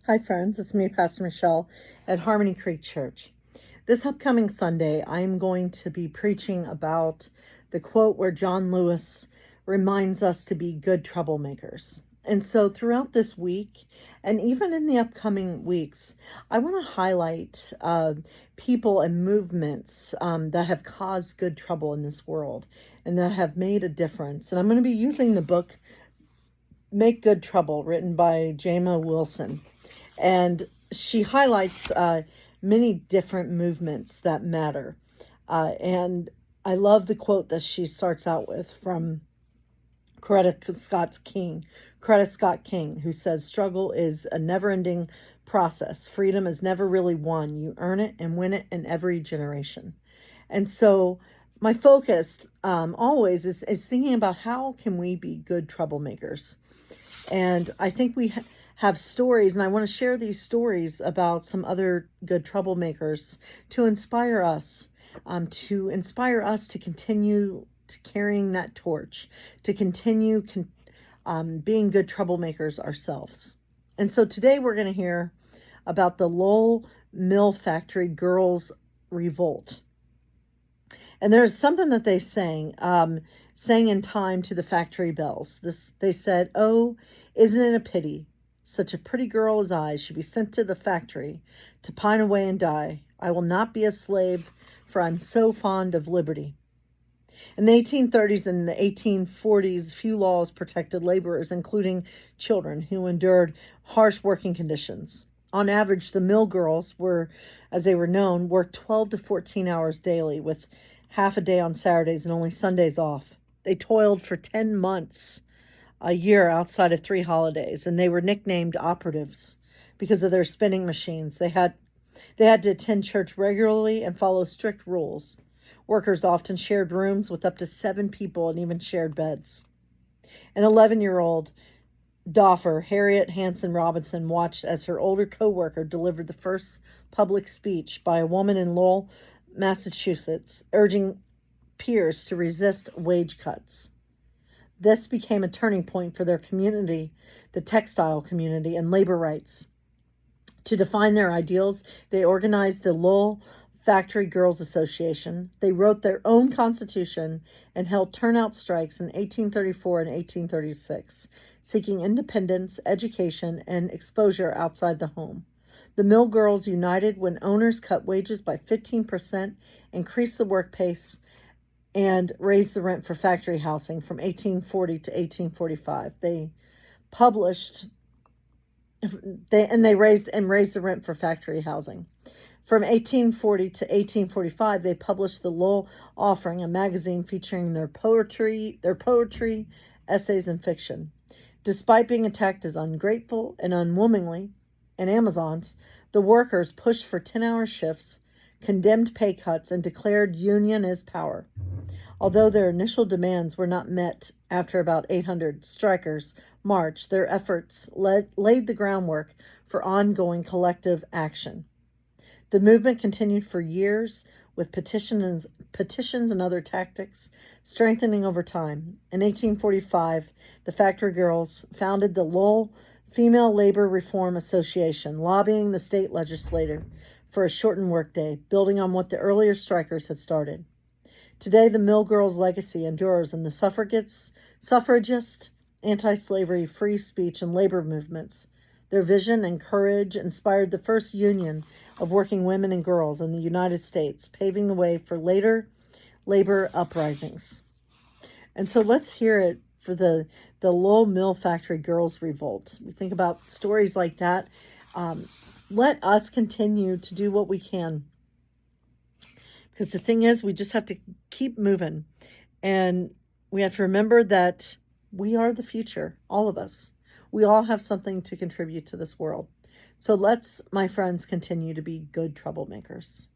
Hi, friends. It's me, Pastor Michelle, at Harmony Creek Church. This upcoming Sunday, I'm going to be preaching about the quote where John Lewis reminds us to be good troublemakers. And so, throughout this week, and even in the upcoming weeks, I want to highlight people and movements that have caused good trouble in this world and that have made a difference. And I'm going to be using the book Make Good Trouble, written by Jama Wilson. And she highlights many different movements that matter. And I love the quote that she starts out with from Coretta Scott King, who says, "Struggle is a never-ending process. Freedom is never really won. You earn it and win it in every generation." And so my focus always is thinking about how can we be good troublemakers. And I think we have stories, and I want to share these stories about some other good troublemakers to inspire us to continue to carrying that torch, to continue being good troublemakers ourselves. And so today we're going to hear about the Lowell Mill Factory Girls Revolt. And there's something that they sang in time to the factory bells. They said, "Oh, isn't it a pity? Such a pretty girl as I should be sent to the factory to pine away and die. I will not be a slave, for I'm so fond of liberty." In the 1830s and the 1840s, few laws protected laborers, including children, who endured harsh working conditions. On average, the mill girls were, as they were known, worked 12 to 14 hours daily, with half a day on Saturdays and only Sundays off. They toiled for 10 months a year outside of 3 holidays, and they were nicknamed operatives because of their spinning machines. They had to attend church regularly and follow strict rules. Workers often shared rooms with up to 7 people and even shared beds. An 11-year-old Doffer, Harriet Hanson Robinson, watched as her older co-worker delivered the first public speech by a woman in Lowell, Massachusetts, urging peers to resist wage cuts. This became a turning point for their community, the textile community, and labor rights. To define their ideals, they organized the Lowell Factory Girls Association. They wrote their own constitution and held turnout strikes in 1834 and 1836, seeking independence, education, and exposure outside the home. The mill girls united when owners cut wages by 15%, increased the work pace, and raised the rent for factory housing from 1840 to 1845. They raised the rent for factory housing. From 1840 to 1845, they published the Lowell Offering, a magazine featuring their poetry, essays, and fiction. Despite being attacked as ungrateful and unwomanly and Amazons, the workers pushed for 10-hour shifts, condemned pay cuts, and declared union as power. Although their initial demands were not met after about 800 strikers marched, their efforts laid the groundwork for ongoing collective action. The movement continued for years, with petitions and other tactics, strengthening over time. In 1845, the factory girls founded the Lowell Female Labor Reform Association, lobbying the state legislature for a shortened workday, building on what the earlier strikers had started. Today, the mill girls' legacy endures in the suffragist, anti-slavery, free speech, and labor movements. Their vision and courage inspired the first union of working women and girls in the United States, paving the way for later labor uprisings. And so let's hear it for the Lowell Mill Factory Girls Revolt. We think about stories like that. Let us continue to do what we can. Because the thing is, we just have to keep moving. And we have to remember that we are the future, all of us. We all have something to contribute to this world. So let's, my friends, continue to be good troublemakers.